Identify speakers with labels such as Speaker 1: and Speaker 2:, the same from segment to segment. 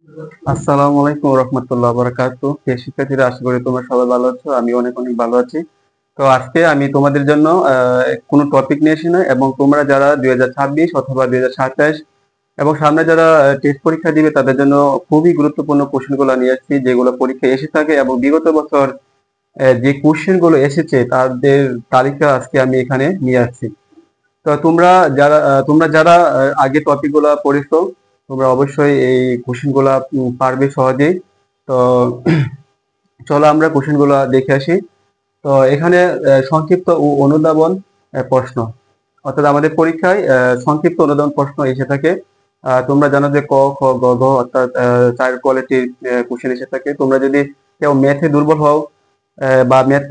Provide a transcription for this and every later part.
Speaker 1: আসসালামু আলাইকুম রহমতুল্লাহ বারাকাতু। প্রিয় শিক্ষার্থীরা, আশা করি তোমরা সবাই ভালো আছো। আমি অনেক অনেক ভালো আছি। তো আজকে আমি তোমাদের জন্য কোনো টপিক নিয়ে এসি না, এবং তোমরা যারা 2026 অথবা 2027 এবং সামনে যারা টেস্ট পরীক্ষা দিবে তাদের জন্য খুবই গুরুত্বপূর্ণ কোশ্চেনগুলো নিয়ে আসছি, যেগুলো পরীক্ষায় এসে থাকে এবং বিগত বছর যে কোশ্চেনগুলো এসেছে তাদের তালিকা আজকে আমি এখানে নিয়ে আসছি। তো তোমরা যারা আগে টপিকগুলো পড়েছো, তোমরা অবশ্যই এই কোশ্চেনগুলা পারবে সহজেই। তো চলো আমরা কোশ্চেনগুলো দেখে আসি। তো এখানে সংক্ষিপ্ত ও অনুধাবন প্রশ্ন, অর্থাৎ আমাদের পরীক্ষায় সংক্ষিপ্ত অনুধাবন প্রশ্ন এসে থাকে। তোমরা জানো যে ক, খ, গ, ঘ অর্থাৎ 4 কোয়ালিটির কোশ্চেন এসে থাকে। তোমরা যদি কেউ ম্যাথে দুর্বল হও, বা ম্যাথ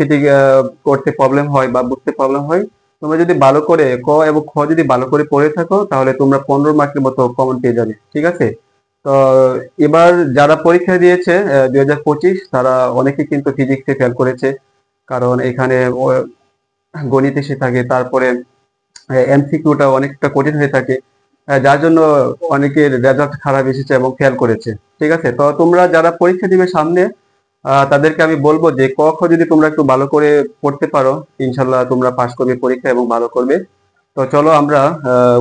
Speaker 1: করতে প্রবলেম হয় বা বুঝতে প্রবলেম হয়, তোমরা যদি ভালো করে ক এবং খ যদি ভালো করে পড়ে থাকো, তাহলে তোমরা 15 মার্কের মতো কমন পেয়ে যাবে। ঠিক আছে? তো এবার যারা পরীক্ষা দিয়েছে 2025, তারা অনেকে কিন্তু ফিজিক্সে ফেল করেছে, কারণ এখানে গণিত এসে থাকে, তারপরে এমসিকিউটা অনেকটা কঠিন হয়ে থাকে, যার জন্য অনেকের রেজাল্ট খারাপ এসেছে এবং ফেল করেছে। ঠিক আছে? তো তোমরা যারা পরীক্ষা দিবে সামনে, তাদেরকে আমি বলবো যে ক খ যদি তোমরা একটু ভালো করে পড়তে পারো, ইনশাল্লাহ তোমরা পাশ করবে পরীক্ষা এবং ভালো করবে। তো চলো আমরা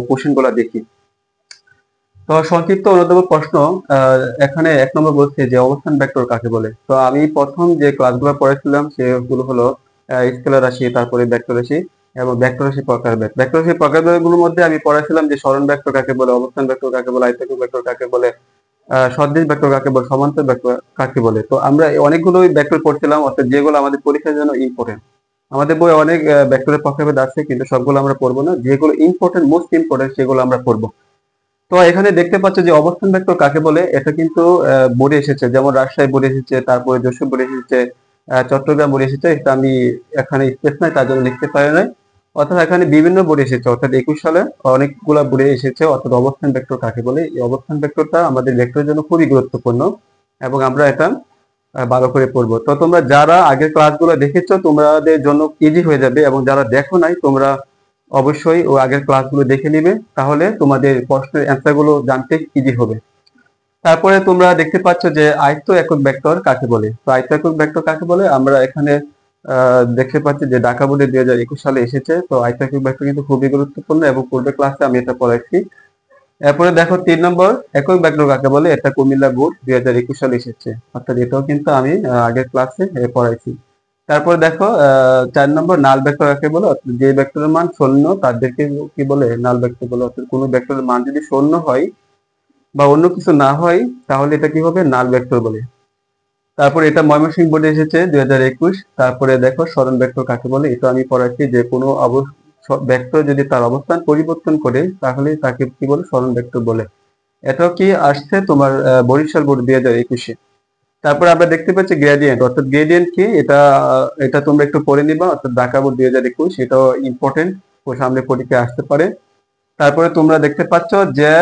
Speaker 1: কোশ্চেন গুলা দেখি। তো সংক্ষিপ্ত অনুধাবন প্রশ্ন, এখানে 1 নম্বর বলছে যে অবস্থান ভেক্টর কাকে বলে। তো আমি প্রথম যে ক্লাসগুলো পড়েছিলাম সেগুলো হলো স্কেলার রাশি, তারপরে ভেক্টর রাশি এবং ভেক্টর রাশি প্রকারভেদ। ভেক্টর রাশি প্রকারভেদগুলোর মধ্যে আমি পড়েছিলাম যে সরণ ভেক্টর কাকে বলে, অবস্থান ভেক্টর কাকে বলে, আয়তক্ষেত্র ভেক্টর কাকে বলে, সদৃশ ভেক্টর কাকে বলে, সমান্তর ভেক্টর কাকে বলে। তো আমরা অনেকগুলোই ভেক্টর পড়ছিলাম, অর্থাৎ যেগুলো আমাদের পরীক্ষার জন্য ইম্পর্টেন্ট। আমাদের বই অনেক ভেক্টরের প্রকারভেদ আছে, কিন্তু সবগুলো আমরা পড়বো না। যেগুলো ইম্পর্টেন্ট, মোস্ট ইম্পর্টেন্ট, সেগুলো আমরা পড়বো। তো এখানে দেখতে পাচ্ছ যে অবস্থান ভেক্টর কাকে বলে, এটা কিন্তু বোর্ডে এসেছে, যেমন রাজশাহী বোর্ডে এসেছে, তারপরে যশোর বোর্ডে এসেছে, চট্টগ্রাম বোর্ডে এসেছে। এটা আমি এখানে স্পেস নাই, তার জন্য লিখতে পারি নাই। অর্থাৎ এখানে বিভিন্ন বোর্ডে এসেছে, অর্থাৎ 21 সালে অনেকগুলা বোর্ডে এসেছে। অর্থাৎ অবস্থান ভেক্টর কাকে বলে, এই অবস্থান ভেক্টরটা আমাদের ভেক্টরের জন্য খুবই গুরুত্বপূর্ণ, এবং আমরা এটা ভালো করে পড়বো। তো তোমরা যারা আগের ক্লাসগুলো দেখেছো, তোমাদের জন্য ইজি হয়ে যাবে, এবং যারা দেখো নাই, তোমরা অবশ্যই ও আগের ক্লাসগুলো দেখে নিবে, তাহলে তোমাদের প্রশ্নের অ্যান্সার গুলো জানতে ইজি হবে। তারপরে তোমরা দেখতে পাচ্ছ যে আয়ত্ত একক ভেক্টর কাকে বলে। তো আয়ত্ত একক ভেক্টর কাকে বলে আমরা এখানে দেখতে পাচ্ছি যে ঢাকা বোর্ডে 2021 সালে এসেছে। তো আয়ত্ত একক ভেক্টর কিন্তু খুবই গুরুত্বপূর্ণ, এবং পূর্বের ক্লাসে আমি এটা পড়াইছি। এরপরে দেখো 3 নম্বর একক ভেক্টর কাকে বলে, এটা কুমিল্লা বোর্ড 2021 সালে এসেছে, অর্থাৎ এটাও কিন্তু আমি আগের ক্লাসে পড়াইছি। তারপরে দেখো 4 নম্বর নাল ভেক্টর কাকে বলে, অর্থাৎ যে ভেক্টরের মান শূন্য তাদেরকে কি বলে, নাল ভেক্টর বলে। অর্থাৎ কোনো ভেক্টরের মান যদি শূন্য হয় বা অন্য কিছু না হয়, তাহলে এটা কি হবে, নাল ভেক্টর বলে। তারপরে এটা ময়মনসিংহ বোর্ডে এসেছে 2021। তারপরে দেখো সরণ ভেক্টর কাকে বলে, এটা আমি পড়াচ্ছি যে কোনো ভেক্টর যদি তার অবস্থান পরিবর্তন করে, তাহলে তাকে কি বলে, সরণ ভেক্টর বলে। এটাও কি আসছে তোমার বরিশাল বোর্ড 2021-এ। তারপরে আমরা দেখতে পাচ্ছি গ্রেডিয়েন্ট, অর্থাৎ গ্রেডিয়েন্ট কি, এটা তোমরা একটু পড়ে নিবা, অর্থাৎ ঢাকা বোর্ড 2021, এটাও ইম্পর্টেন্ট, ও সামনে পরীক্ষায় আসতে পারে। তারপরে তোমরা দেখতে পাচ্ছ যে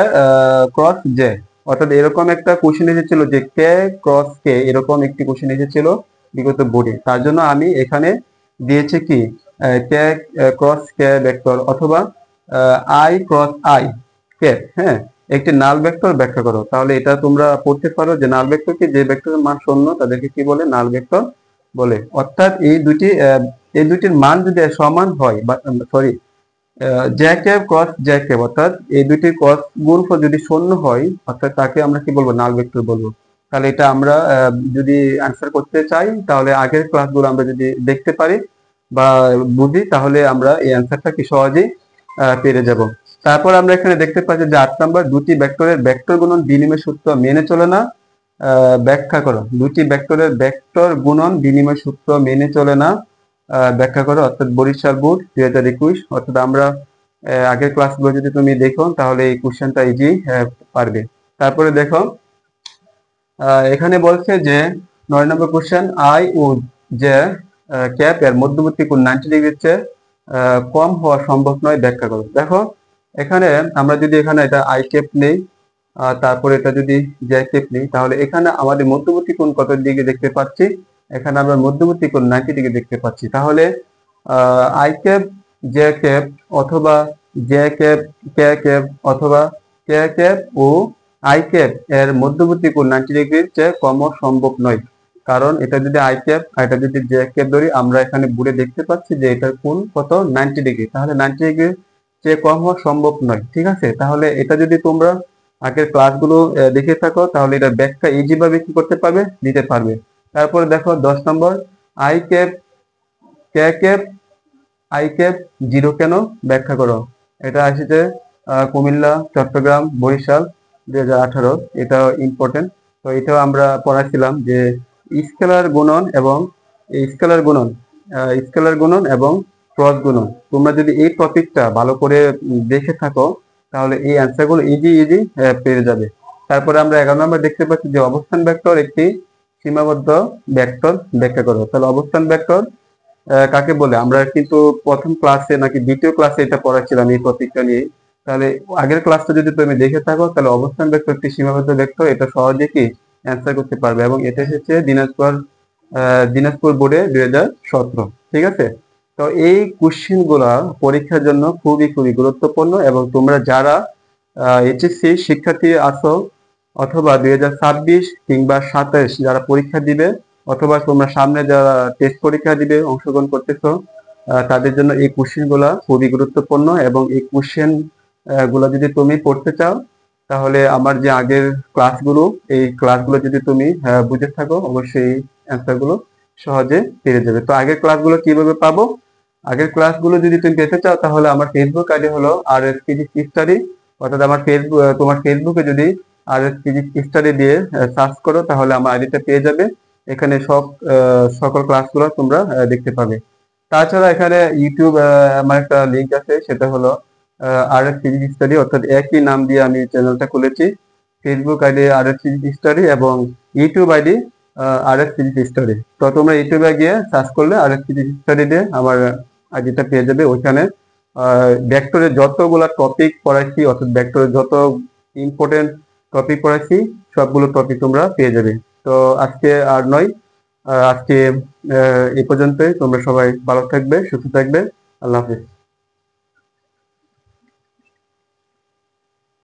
Speaker 1: ক্রস জে, অর্থাৎ এরকম একটা কোশ্চেন এসেছিল যে কে ক্রস কে, এরকম একটি কোশ্চেন এসেছিল বিগত বোর্ডে। তার জন্য আমি এখানে দিয়েছি কি, কে ক্রস কে ভেক্টর, অথবা আই ক্রস আই কে, হ্যাঁ, একটি নাল ভেক্টর ব্যাখ্যা করো। তাহলে এটা তোমরা পড়তে পারো যে নাল ভেক্টর কি, যে ভেক্টরের মান শূন্য তাদেরকে কি বলে, নাল ভেক্টর বলে। অর্থাৎ এই দুটির মান যদি সমান হয়, বা সরি, জ্যা ক্যাব ক্রস জ্যা ক্যাব, অর্থাৎ এই দুইটির ক্রস গুণফল যদি শূন্য হয়, অর্থাৎ তাকে আমরা কি বলবো, নাল ভেক্টর বলবো। তাহলে এটা আমরা যদি অ্যান্সার করতে চাই, তাহলে আগের ক্লাসগুলো আমরা যদি দেখতে পারি বা বুঝি, তাহলে আমরা এই অ্যান্সারটা কি সহজেই পেরে যাব। তারপর আমরা এখানে দেখতে পাচ্ছি যে 8 নাম্বার, দুটি ভেক্টরের ভেক্টর গুণন বিনিময় সূত্র মেনে চলে না, ব্যাখ্যা করো। দুটি ভেক্টরের ভেক্টর গুণন বিনিময় সূত্র মেনে চলে না, ব্যাখ্যা করো। অর্থাৎ বরিশাল বোর্ড 2021। অর্থাৎ আমরা আগের ক্লাসগুলো যদি তুমি দেখো, তাহলে এই কোশ্চেনটা ইজি পারবে। তারপরে দেখো এখানে বলছে যে 9 নম্বর কোশ্চেন, আই ও যে ক্যাপ এর মধ্যবর্তী কোণ 90 ডিগ্রির চেয়ে কম হওয়া সম্ভব নয়, ব্যাখ্যা করো। দেখো এখানে আমরা যদি এখানে এটা আই ক্যাপ নেই, তারপরে এটা যদি জে ক্যাপ নেই, তাহলে এখানে আমাদের মধ্যবর্তী কোণ কত ডিগ্রি দেখতে পাচ্ছি, এখানে আমরা মধ্যবর্তী কোণ 90 ডিগ্রি দেখতে পাচ্ছি। তাহলে আই ক্যাপ, জে ক্যাপ, অথবা জে ক্যাপ, কে ক্যাপ, অথবা কে ক্যাপ ও আই ক্যাপ এর মধ্যবর্তী কোণ 90 ডিগ্রির চেয়ে কমও সম্ভব নয়। কারণ এটা যদি আই ক্যাপ আর এটা যদি জে ক্যাপ ধরি, আমরা এখানে বোর্ডে দেখতে পাচ্ছি যে এটার কোণ কত 90 ডিগ্রি, তাহলে 90 ডিগ্রির চেয়ে কম হওয়া সম্ভব নয়। ঠিক আছে, তাহলে এটা যদি তোমরা আগের ক্লাসগুলো দেখে থাকো তাহলে এটা ব্যাখ্যা ইজি ভাবে কি করতে পারবে, দিতে পারবে। তারপরে দেখো 10 number, I cap K cap I cap zero কেন, ব্যাখ্যা করো। এটা আসছে কুমিল্লা, চট্টগ্রাম, বরিশাল 2018, এটা ইম্পর্টেন্ট। তো এটাও আমরা পড়াছিলাম যে স্কেলার গুণন এবং স্কেলার গুণন স্কেলার গুণন এবং ক্রস গুণন। তোমরা যদি এই টপিকটা ভালো করে দেখে থাকো তাহলে এই অ্যান্সার গুলো ইজি ইজি পেয়ে যাবে। তারপরে আমরা 11 নম্বর দেখতে পাচ্ছি যে অবস্থান ভেক্টর একটি সীমাবদ্ধ ভেক্টর, ব্যাখ্যা করো। তাহলে অবস্থান ভেক্টর কাকে বলে, আমরা কিন্তু প্রথম ক্লাসে নাকি দ্বিতীয় ক্লাসে এটা পড়াচ্ছিলাম এই টপিকটা নিয়ে। তাহলে আগের ক্লাসটা যদি তুমি দেখে থাকো তাহলে অবস্থান ভেক্টর একটি সীমাবদ্ধ ভেক্টর, এটা সহজে কি অ্যান্সার করতে পারবে। এবং এটা এসেছে দিনাজপুর বোর্ডে 2017। ঠিক আছে, তো এই কোশ্চেন গুলা পরীক্ষার জন্য খুবই খুবই গুরুত্বপূর্ণ। এবং তোমরা যারা এইচএসসি শিক্ষার্থী আছো অথবা 2026 কিংবা 27 যারা পরীক্ষা দিবে, অথবা তোমরা সামনে যারা টেস্ট পরীক্ষা দিবে অংশগ্রহণ করতেছো, তাদের জন্য এই কোশ্চেন গুলা খুবই গুরুত্বপূর্ণ। এবং এই কোশ্চেন গুলা যদি তুমি পড়তে চাও তাহলে আমার যে আগের ক্লাসগুলো, এই ক্লাসগুলো যদি তুমি বুঝে থাকো অবশ্যই অ্যান্সার গুলো সহজে পেয়ে যাবে। তো আগের ক্লাসগুলো কিভাবে পাবো, আগের ক্লাসগুলো যদি তুমি পেতে চাও তাহলে আমার ফেসবুক আইডি হলো RS ফিজিক্স স্টাডি। অর্থাৎ আমার ফেসবুক, তোমার ফেসবুকে যদি RS ফিজিক্স স্টাডি দিয়ে সার্চ করো তাহলে আমার আইডিটা পেয়ে যাবে। এখানে সকল ক্লাসগুলো তোমরা দেখতে পাবে। তাছাড়া এখানে ইউটিউব আমার একটা লিংক আছে, সেটা হলো RS ফিজিক্স স্টাডি, অর্থাৎ একই নাম দিয়ে আমি চ্যানেলটা খুলেছি। Facebook ID RS physics study এবং YouTube ID RS physics study. তো তোমরা ইউটিউবে গিয়ে সার্চ করলে RS ফিজিক্স স্টাডি দিয়ে আমার আইডিটা পেয়ে যাবে। ওইখানে ভেক্টরের যতগুলা টপিক পড়াইছি, অর্থাৎ ভেক্টরের যত ইম্পর্টেন্ট টপিক পড়াইছি সবগুলো টপিক তোমরা পেয়ে যাবে। তো আজকে আর নয়, আজকে এই পর্যন্তই। তোমরা সবাই ভালো থাকবে, সুস্থ থাকবে। আল্লাহ হাফিজ।